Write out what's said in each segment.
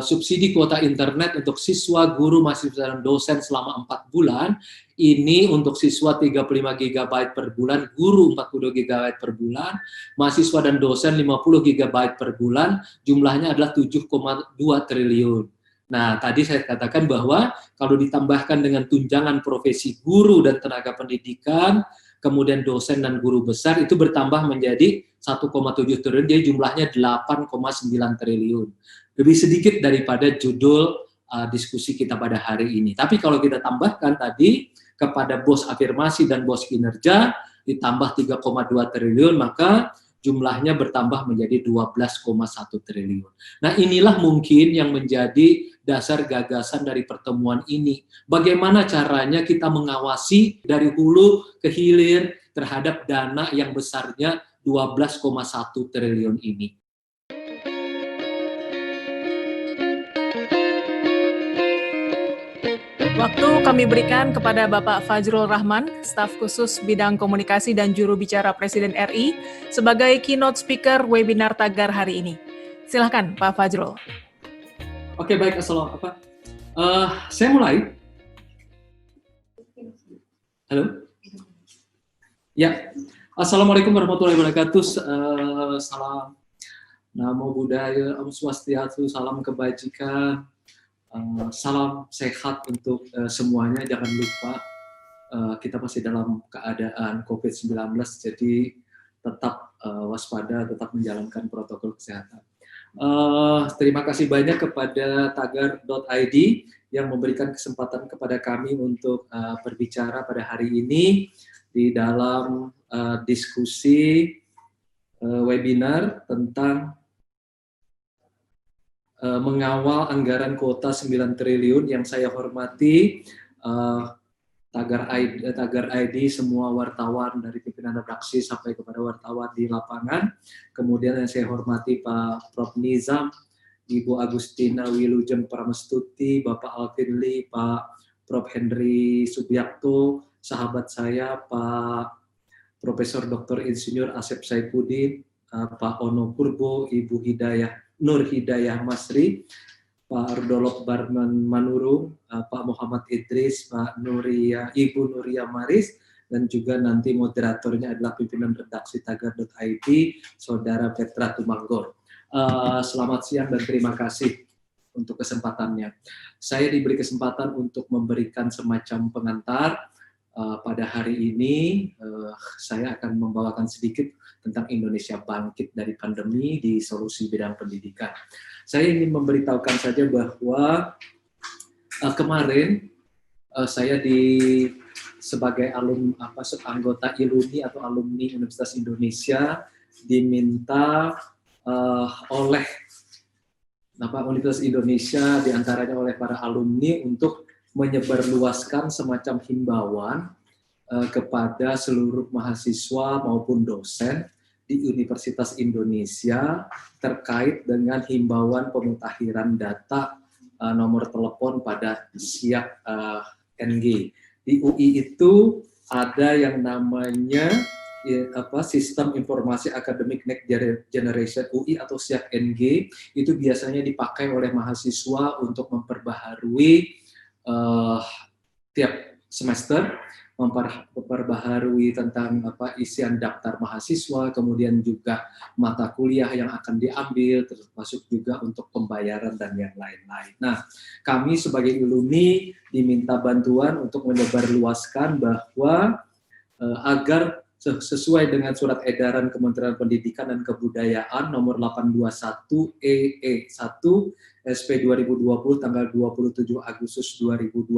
subsidi kuota internet untuk siswa, guru, mahasiswa, dan dosen selama 4 bulan. Ini untuk siswa 35 GB per bulan, guru 42 GB per bulan, mahasiswa dan dosen 50 GB per bulan, jumlahnya adalah 7,2 triliun. Nah, tadi saya katakan bahwa kalau ditambahkan dengan tunjangan profesi guru dan tenaga pendidikan, kemudian dosen dan guru besar, itu bertambah menjadi 1,7 triliun, jadi jumlahnya 8,9 triliun. Lebih sedikit daripada judul diskusi kita pada hari ini. Tapi kalau kita tambahkan tadi, kepada bos afirmasi dan bos kinerja, ditambah 3,2 triliun, maka jumlahnya bertambah menjadi 12,1 triliun. Nah, inilah mungkin yang menjadi dasar gagasan dari pertemuan ini. Bagaimana caranya kita mengawasi dari hulu ke hilir terhadap dana yang besarnya 12,1 triliun ini. Waktu kami berikan kepada Bapak Fajrul Rahman, staf khusus bidang komunikasi dan juru bicara Presiden RI, sebagai keynote speaker webinar Tagar hari ini. Silakan Pak Fajrul. Oke, baik. Saya mulai. Halo? Ya. Assalamualaikum warahmatullahi wabarakatuh. Salam Namo Buddhaya, Om Swastiastu, salam kebajikan. Salam sehat untuk semuanya. Jangan lupa kita masih dalam keadaan COVID-19, jadi tetap waspada, tetap menjalankan protokol kesehatan. Terima kasih banyak kepada tagar.id yang memberikan kesempatan kepada kami untuk berbicara pada hari ini di dalam diskusi webinar tentang mengawal anggaran kuota 9 triliun. Yang saya hormati Tagar ID, semua wartawan dari pimpinan redaksi sampai kepada wartawan di lapangan. Kemudian yang saya hormati Pak Prof. Nizam, Ibu Agustina Wilujeng Pramestuti, Bapak Alvin Lee, Pak Prof. Henry Subiakto, sahabat saya Pak Profesor Dr. Insinyur Asep Saifuddin, Pak Ono Purbo, Ibu Nur Hidayah Masri, Pak Ardolok Barman Manurung, Pak Muhammad Idris, Ibu Nuria Maris, dan juga nanti moderatornya adalah pimpinan redaksi Tagar.id, Saudara Petra Tumanggor. Selamat siang dan terima kasih untuk kesempatannya. Saya diberi kesempatan untuk memberikan semacam pengantar. Pada hari ini saya akan membawakan sedikit tentang Indonesia bangkit dari pandemi di solusi bidang pendidikan. Saya ingin memberitahukan saja bahwa kemarin saya sebagai anggota ILUNI atau alumni Universitas Indonesia diminta oleh Universitas Indonesia, diantaranya oleh para alumni, untuk menyebarluaskan semacam himbauan kepada seluruh mahasiswa maupun dosen di Universitas Indonesia terkait dengan himbauan pemutahiran data nomor telepon pada SIAK NG. Di UI itu ada yang namanya Sistem Informasi Akademik Next Generation UI atau SIAK NG. Itu biasanya dipakai oleh mahasiswa untuk memperbaharui tiap semester, memperbaharui tentang isian daftar mahasiswa, kemudian juga mata kuliah yang akan diambil, termasuk juga untuk pembayaran dan yang lain-lain. Nah, kami sebagai ILUNI diminta bantuan untuk menyebarluaskan bahwa agar sesuai dengan surat edaran Kementerian Pendidikan dan Kebudayaan nomor 821 EE1 SP 2020 tanggal 27 Agustus 2020.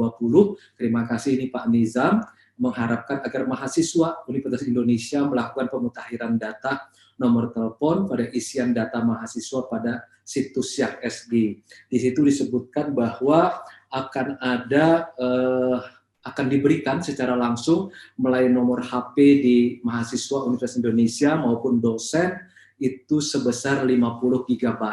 Terima kasih ini Pak Nizam, mengharapkan agar mahasiswa Universitas Indonesia melakukan pemutahiran data nomor telepon pada isian data mahasiswa pada situs SIAK SG. Di situ disebutkan bahwa akan diberikan secara langsung melalui nomor HP di mahasiswa Universitas Indonesia maupun dosen itu sebesar 50 GB.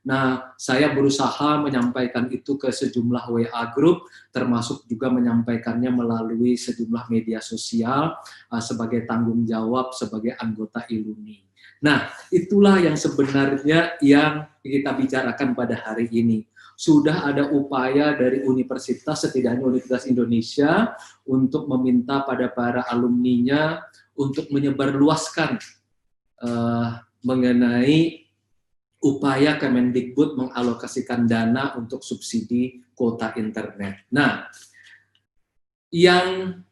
Nah, saya berusaha menyampaikan itu ke sejumlah WA group, termasuk juga menyampaikannya melalui sejumlah media sosial sebagai tanggung jawab sebagai anggota ILUNI. Nah, itulah yang sebenarnya yang kita bicarakan pada hari ini. Sudah ada upaya dari universitas, setidaknya Universitas Indonesia, untuk meminta pada para alumninya untuk menyebarluaskan mengenai upaya Kemendikbud mengalokasikan dana untuk subsidi kuota internet. Nah, yang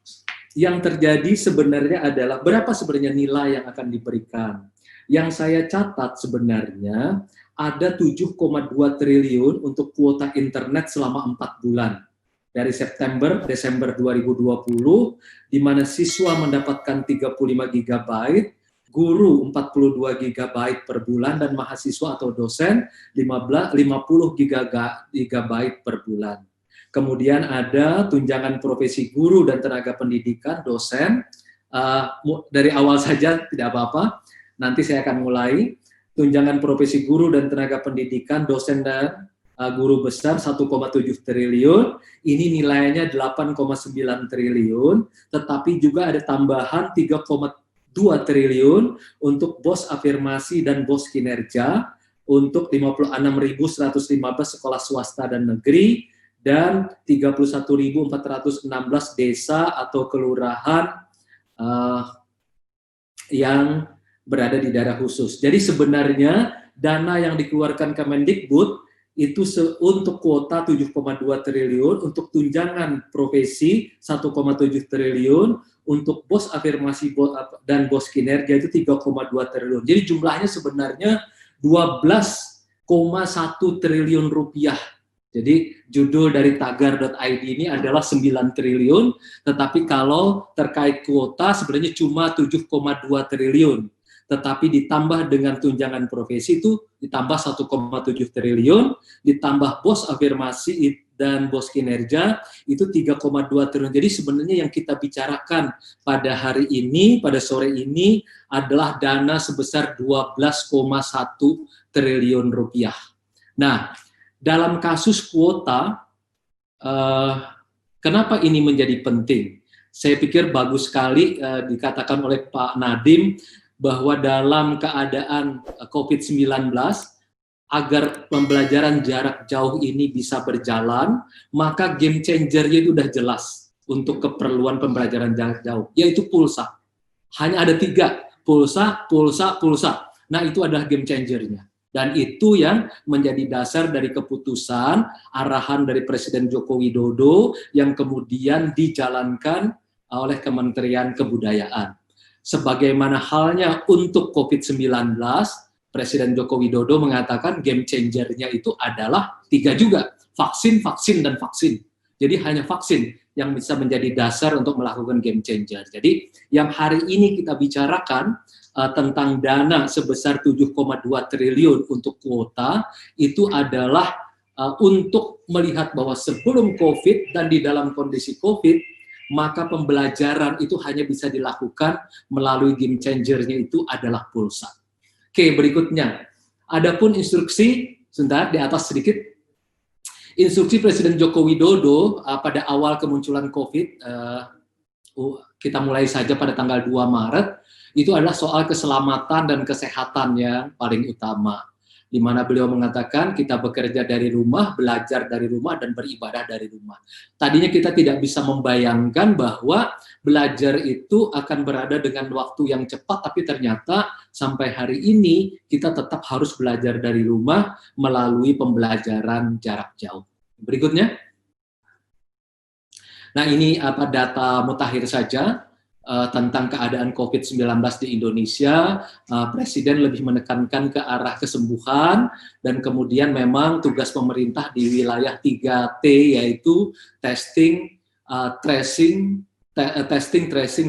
terjadi sebenarnya adalah berapa sebenarnya nilai yang akan diberikan. Yang saya catat sebenarnya ada 7,2 triliun untuk kuota internet selama 4 bulan. Dari September, Desember 2020, di mana siswa mendapatkan 35 GB, guru 42 GB per bulan, dan mahasiswa atau dosen 50 GB per bulan. Kemudian ada tunjangan profesi guru dan tenaga pendidikan, dosen. Dari awal saja tidak apa-apa, nanti saya akan mulai. Tunjangan profesi guru dan tenaga pendidikan, dosen dan guru besar 1,7 triliun, ini nilainya 8,9 triliun, tetapi juga ada tambahan 3,2 triliun untuk BOS afirmasi dan BOS kinerja untuk 56.115 sekolah swasta dan negeri, dan 31.416 desa atau kelurahan yang berada di daerah khusus. Jadi sebenarnya dana yang dikeluarkan Kemendikbud itu untuk kuota 7,2 triliun, untuk tunjangan profesi 1,7 triliun, untuk BOS afirmasi dan BOS kinerja itu 3,2 triliun. Jadi jumlahnya sebenarnya 12,1 triliun rupiah. Jadi judul dari tagar.id ini adalah 9 triliun, tetapi kalau terkait kuota sebenarnya cuma 7,2 triliun. Tetapi ditambah dengan tunjangan profesi itu ditambah 1,7 triliun, ditambah BOS afirmasi dan BOS kinerja itu 3,2 triliun. Jadi sebenarnya yang kita bicarakan pada hari ini, pada sore ini adalah dana sebesar 12,1 triliun rupiah. Nah, dalam kasus kuota, kenapa ini menjadi penting? Saya pikir bagus sekali dikatakan oleh Pak Nadiem bahwa dalam keadaan COVID-19, agar pembelajaran jarak jauh ini bisa berjalan, maka game changer-nya itu sudah jelas untuk keperluan pembelajaran jarak jauh, yaitu pulsa. Hanya ada 3, pulsa, pulsa, pulsa. Nah, itu adalah game changer-nya. Dan itu yang menjadi dasar dari keputusan arahan dari Presiden Joko Widodo yang kemudian dijalankan oleh Kementerian Kebudayaan. Sebagaimana halnya untuk COVID-19, Presiden Joko Widodo mengatakan game changer-nya itu adalah 3 juga, vaksin, vaksin, dan vaksin. Jadi hanya vaksin yang bisa menjadi dasar untuk melakukan game changer. Jadi yang hari ini kita bicarakan tentang dana sebesar 7,2 triliun untuk kuota, itu adalah untuk melihat bahwa sebelum COVID dan di dalam kondisi COVID, maka pembelajaran itu hanya bisa dilakukan melalui game changer-nya itu adalah pulsa. Oke, berikutnya. Adapun instruksi, sebentar di atas sedikit, instruksi Presiden Joko Widodo pada awal kemunculan COVID, kita mulai saja pada tanggal 2 Maret, itu adalah soal keselamatan dan kesehatan yang paling utama. Di mana beliau mengatakan kita bekerja dari rumah, belajar dari rumah, dan beribadah dari rumah. Tadinya kita tidak bisa membayangkan bahwa belajar itu akan berada dengan waktu yang cepat, tapi ternyata sampai hari ini kita tetap harus belajar dari rumah melalui pembelajaran jarak jauh. Berikutnya. Nah, ini data mutakhir saja tentang keadaan COVID-19 di Indonesia. Presiden lebih menekankan ke arah kesembuhan, dan kemudian memang tugas pemerintah di wilayah 3T, yaitu testing, tracing,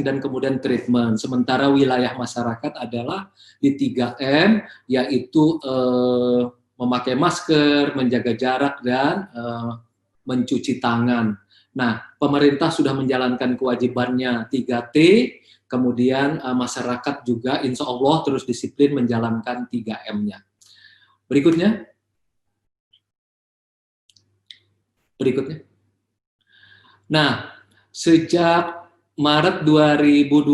dan kemudian treatment. Sementara wilayah masyarakat adalah di 3M, yaitu memakai masker, menjaga jarak, dan mencuci tangan. Nah, pemerintah sudah menjalankan kewajibannya 3T, kemudian masyarakat juga insya Allah terus disiplin menjalankan 3M-nya. Berikutnya. Nah, sejak Maret 2020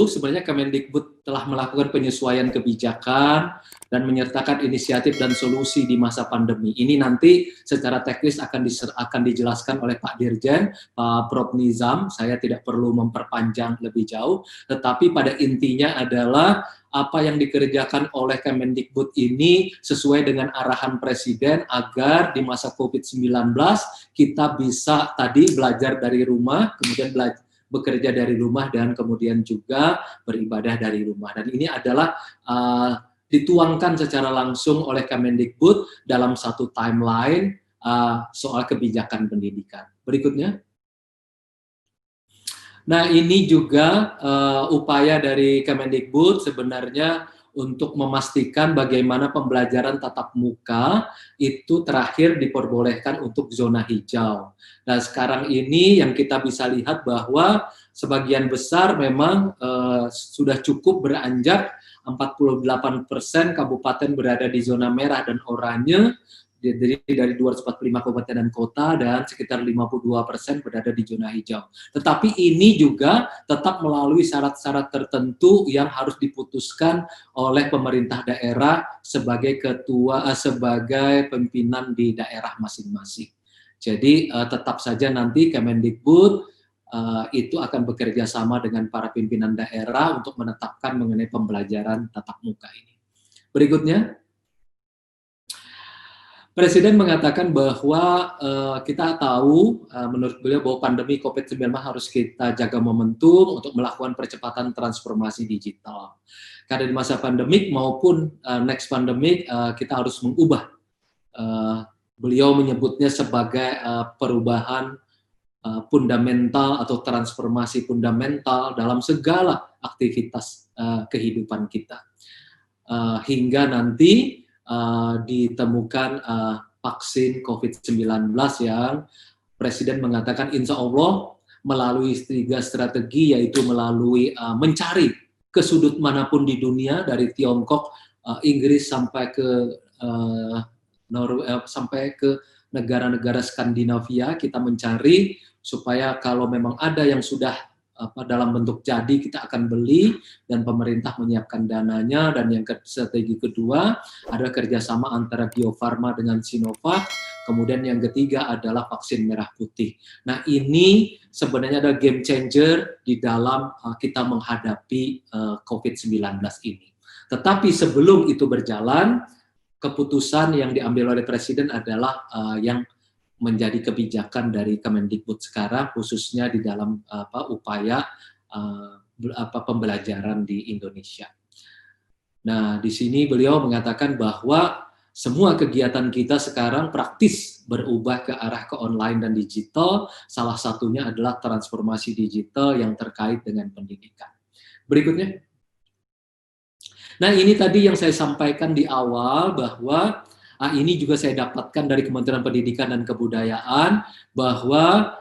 sebenarnya Kemendikbud telah melakukan penyesuaian kebijakan dan menyertakan inisiatif dan solusi di masa pandemi. Ini nanti secara teknis akan dijelaskan oleh Pak Dirjen, Pak Prof. Nizam. Saya tidak perlu memperpanjang lebih jauh, tetapi pada intinya adalah apa yang dikerjakan oleh Kemendikbud ini sesuai dengan arahan Presiden agar di masa COVID-19 kita bisa tadi belajar dari rumah, kemudian bekerja dari rumah, dan kemudian juga beribadah dari rumah. Dan ini adalah dituangkan secara langsung oleh Kemendikbud dalam satu timeline soal kebijakan pendidikan. Berikutnya. Nah, ini juga upaya dari Kemendikbud sebenarnya untuk memastikan bagaimana pembelajaran tatap muka itu terakhir diperbolehkan untuk zona hijau. Nah, sekarang ini yang kita bisa lihat bahwa sebagian besar memang sudah cukup beranjak 48% kabupaten berada di zona merah dan oranye, dari 245 kabupaten dan kota, dan sekitar 52% berada di zona hijau. Tetapi ini juga tetap melalui syarat-syarat tertentu yang harus diputuskan oleh pemerintah daerah sebagai sebagai pimpinan di daerah masing-masing. Jadi tetap saja nanti Kemendikbud itu akan bekerja sama dengan para pimpinan daerah untuk menetapkan mengenai pembelajaran tatap muka ini. Berikutnya. Presiden mengatakan bahwa kita tahu, menurut beliau, bahwa pandemi COVID-19 harus kita jaga momentum untuk melakukan percepatan transformasi digital. Karena di masa pandemik maupun next pandemic, kita harus mengubah. Beliau menyebutnya sebagai perubahan fundamental atau transformasi fundamental dalam segala aktivitas kehidupan kita. Hingga nanti ditemukan vaksin COVID-19 yang Presiden mengatakan insya Allah melalui 3 strategi, yaitu melalui mencari ke sudut manapun di dunia, dari Tiongkok, Inggris sampai ke negara-negara Skandinavia, kita mencari supaya kalau memang ada yang sudah dalam bentuk jadi, kita akan beli, dan pemerintah menyiapkan dananya. Dan yang strategi kedua adalah kerjasama antara Bio Farma dengan Sinovac. Kemudian yang ketiga adalah vaksin merah putih. Nah, ini sebenarnya ada game changer di dalam kita menghadapi COVID-19 ini. Tetapi sebelum itu berjalan, keputusan yang diambil oleh Presiden adalah yang menjadi kebijakan dari Kemendikbud sekarang, khususnya di dalam upaya pembelajaran di Indonesia. Nah, di sini beliau mengatakan bahwa semua kegiatan kita sekarang praktis berubah ke arah ke online dan digital. Salah satunya adalah transformasi digital yang terkait dengan pendidikan. Berikutnya. Nah, ini tadi yang saya sampaikan di awal, bahwa ini juga saya dapatkan dari Kementerian Pendidikan dan Kebudayaan, bahwa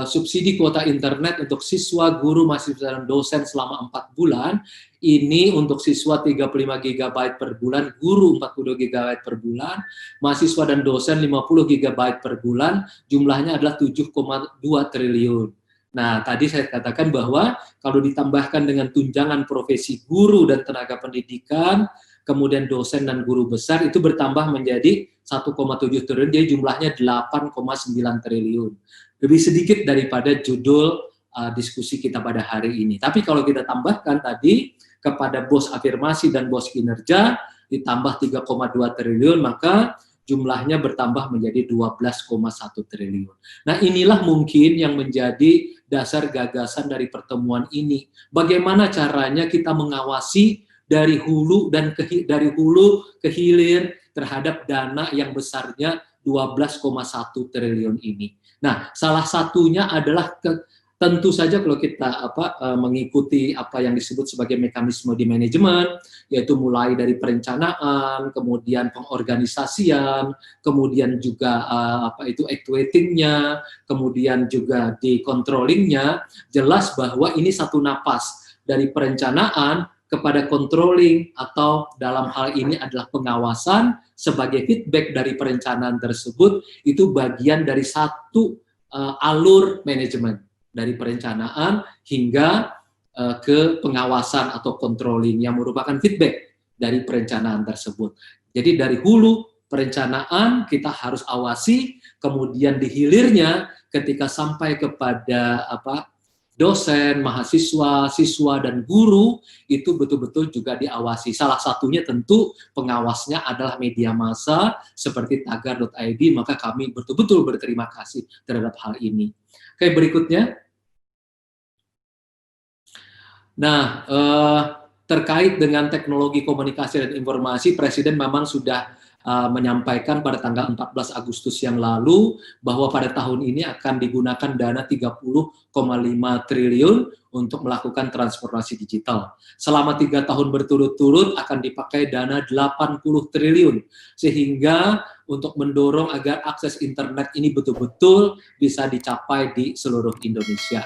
subsidi kuota internet untuk siswa, guru, mahasiswa, dan dosen selama 4 bulan, ini untuk siswa 35 GB per bulan, guru 42 GB per bulan, mahasiswa dan dosen 50 GB per bulan, jumlahnya adalah 7,2 triliun. Nah, tadi saya katakan bahwa kalau ditambahkan dengan tunjangan profesi guru dan tenaga pendidikan, kemudian dosen dan guru besar, itu bertambah menjadi 1,7 triliun, jadi jumlahnya 8,9 triliun. Lebih sedikit daripada judul diskusi kita pada hari ini. Tapi kalau kita tambahkan tadi kepada BOS afirmasi dan BOS kinerja, ditambah 3,2 triliun, maka jumlahnya bertambah menjadi 12,1 triliun. Nah, inilah mungkin yang menjadi dasar gagasan dari pertemuan ini. Bagaimana caranya kita mengawasi dari hulu ke hilir terhadap dana yang besarnya 12,1 triliun ini. Nah, salah satunya adalah tentu saja kalau kita mengikuti apa yang disebut sebagai mekanisme di manajemen, yaitu mulai dari perencanaan, kemudian pengorganisasian, kemudian juga actuating-nya, kemudian juga di controlling-nya. Jelas bahwa ini satu napas dari perencanaan kepada controlling, atau dalam hal ini adalah pengawasan sebagai feedback dari perencanaan tersebut, itu bagian dari satu alur manajemen. dari perencanaan hingga ke pengawasan atau controlling yang merupakan feedback dari perencanaan tersebut. Jadi dari hulu perencanaan kita harus awasi, kemudian di hilirnya ketika sampai kepada dosen, mahasiswa, siswa, dan guru itu betul-betul juga diawasi. Salah satunya tentu pengawasnya adalah media massa seperti tagar.id, maka kami betul-betul berterima kasih terhadap hal ini. Oke, berikutnya. Nah, terkait dengan teknologi komunikasi dan informasi, Presiden memang sudah menyampaikan pada tanggal 14 Agustus yang lalu bahwa pada tahun ini akan digunakan dana 30,5 triliun untuk melakukan transformasi digital. Selama 3 tahun berturut-turut akan dipakai dana 80 triliun, sehingga untuk mendorong agar akses internet ini betul-betul bisa dicapai di seluruh Indonesia.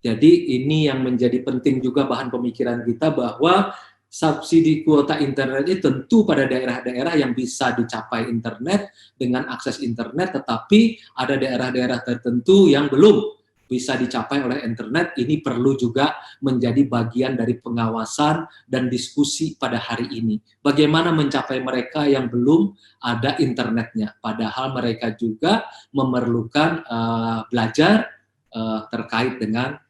Jadi ini yang menjadi penting juga bahan pemikiran kita, bahwa subsidi kuota internet ini tentu pada daerah-daerah yang bisa dicapai internet dengan akses internet, tetapi ada daerah-daerah tertentu yang belum bisa dicapai oleh internet. Ini perlu juga menjadi bagian dari pengawasan dan diskusi pada hari ini. Bagaimana mencapai mereka yang belum ada internetnya, padahal mereka juga memerlukan belajar terkait dengan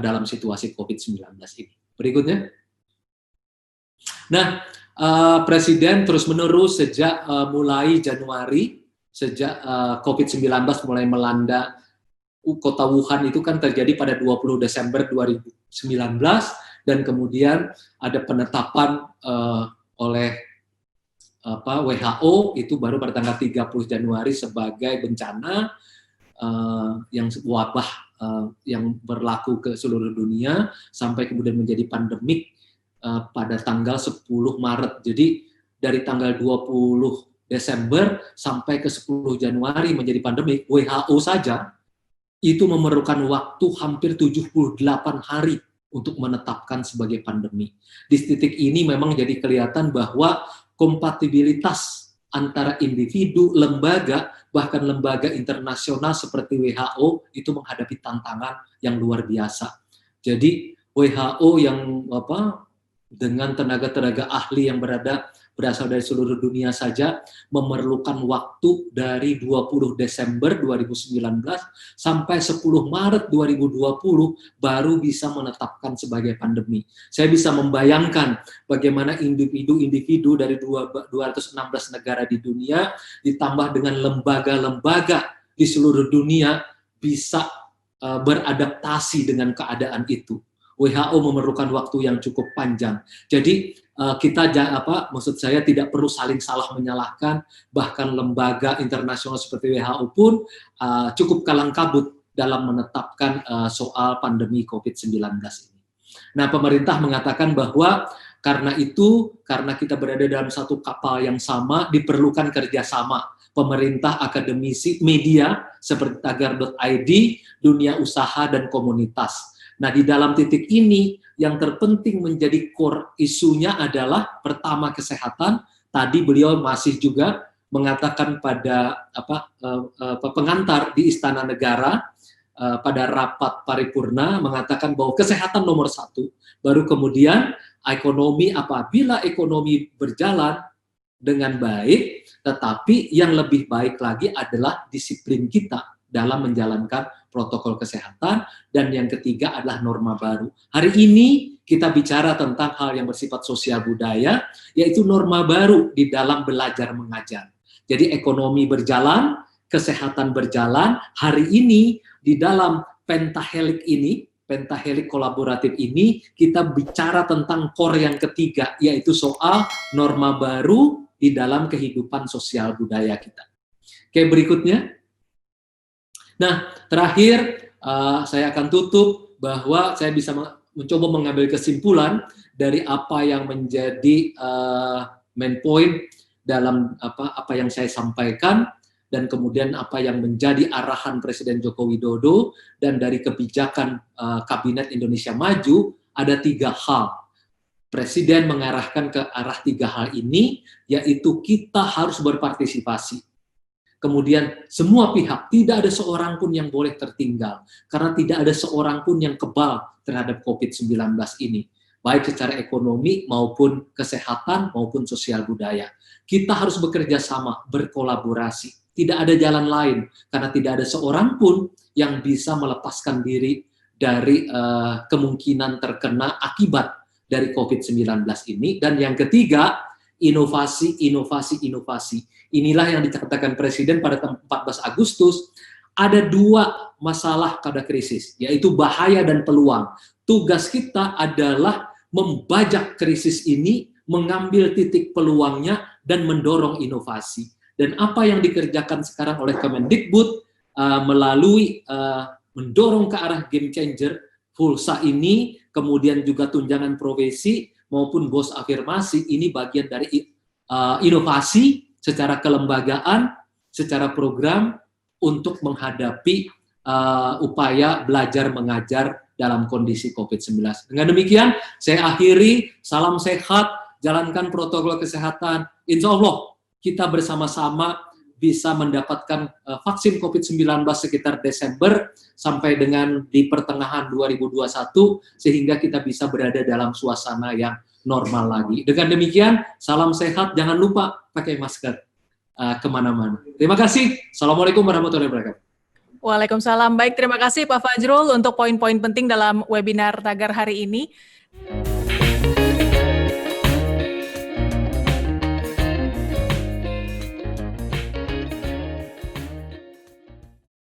dalam situasi COVID-19 ini. Berikutnya. Nah, Presiden terus-menerus sejak mulai Januari, sejak COVID-19 mulai melanda kota Wuhan, itu kan terjadi pada 20 Desember 2019, dan kemudian ada penetapan oleh WHO itu baru pada tanggal 30 Januari sebagai bencana yang wabah yang berlaku ke seluruh dunia, sampai kemudian menjadi pandemik pada tanggal 10 Maret. Jadi dari tanggal 20 Desember sampai ke 10 Januari menjadi pandemik, WHO saja itu memerlukan waktu hampir 78 hari untuk menetapkan sebagai pandemi. Di titik ini memang jadi kelihatan bahwa kompatibilitas antara individu, lembaga, bahkan lembaga internasional seperti WHO itu menghadapi tantangan yang luar biasa. Jadi WHO yang dengan tenaga-tenaga ahli yang berasal dari seluruh dunia saja memerlukan waktu dari 20 Desember 2019 sampai 10 Maret 2020 baru bisa menetapkan sebagai pandemi. Saya bisa membayangkan bagaimana individu-individu dari 216 negara di dunia ditambah dengan lembaga-lembaga di seluruh dunia bisa beradaptasi dengan keadaan itu. WHO memerlukan waktu yang cukup panjang. Jadi kita maksud saya tidak perlu saling salah menyalahkan, bahkan lembaga internasional seperti WHO pun cukup kalang kabut dalam menetapkan soal pandemi COVID-19 ini. Nah, pemerintah mengatakan bahwa karena kita berada dalam satu kapal yang sama, diperlukan kerjasama pemerintah, akademisi, media seperti tagar.id, dunia usaha, dan komunitas. Nah, di dalam titik ini yang terpenting menjadi core isunya adalah pertama kesehatan. Tadi beliau masih juga mengatakan pada pengantar di Istana Negara pada rapat paripurna, mengatakan bahwa kesehatan nomor 1, baru kemudian ekonomi. Apabila ekonomi berjalan dengan baik, tetapi yang lebih baik lagi adalah disiplin kita dalam menjalankan protokol kesehatan, dan yang ketiga adalah norma baru. Hari ini kita bicara tentang hal yang bersifat sosial budaya, yaitu norma baru di dalam belajar mengajar. Jadi ekonomi berjalan, kesehatan berjalan. Hari ini di dalam pentahelik kolaboratif ini, kita bicara tentang core yang ketiga, yaitu soal norma baru di dalam kehidupan sosial budaya kita. Oke, berikutnya. Nah, terakhir saya akan tutup bahwa saya bisa mencoba mengambil kesimpulan dari apa yang menjadi main point dalam apa yang saya sampaikan, dan kemudian apa yang menjadi arahan Presiden Joko Widodo dan dari kebijakan Kabinet Indonesia Maju. Ada 3 hal. Presiden mengarahkan ke arah 3 hal ini, yaitu kita harus berpartisipasi. Kemudian semua pihak, tidak ada seorang pun yang boleh tertinggal, karena tidak ada seorang pun yang kebal terhadap COVID-19 ini, baik secara ekonomi maupun kesehatan maupun sosial budaya. Kita harus bekerja sama, berkolaborasi. Tidak ada jalan lain, karena tidak ada seorang pun yang bisa melepaskan diri dari kemungkinan terkena akibat dari COVID-19 ini. Dan yang ketiga, inovasi. Inilah yang dikatakan Presiden pada 14 Agustus, ada dua masalah pada krisis, yaitu bahaya dan peluang. Tugas kita adalah membajak krisis ini, mengambil titik peluangnya, dan mendorong inovasi. Dan apa yang dikerjakan sekarang oleh Kemendikbud melalui mendorong ke arah game changer, Pulsa ini, kemudian juga tunjangan profesi maupun bos afirmasi, ini bagian dari inovasi secara kelembagaan, secara program untuk menghadapi upaya belajar mengajar dalam kondisi COVID-19. Dengan demikian, saya akhiri, salam sehat, jalankan protokol kesehatan. Insya Allah kita bersama-sama bisa mendapatkan vaksin COVID-19 sekitar Desember sampai dengan di pertengahan 2021, sehingga kita bisa berada dalam suasana yang normal lagi. Dengan demikian, salam sehat, jangan lupa pakai masker kemana-mana. Terima kasih. Assalamualaikum warahmatullahi wabarakatuh. Waalaikumsalam. Baik, terima kasih Pak Fajrul untuk poin-poin penting dalam webinar Tagar hari ini.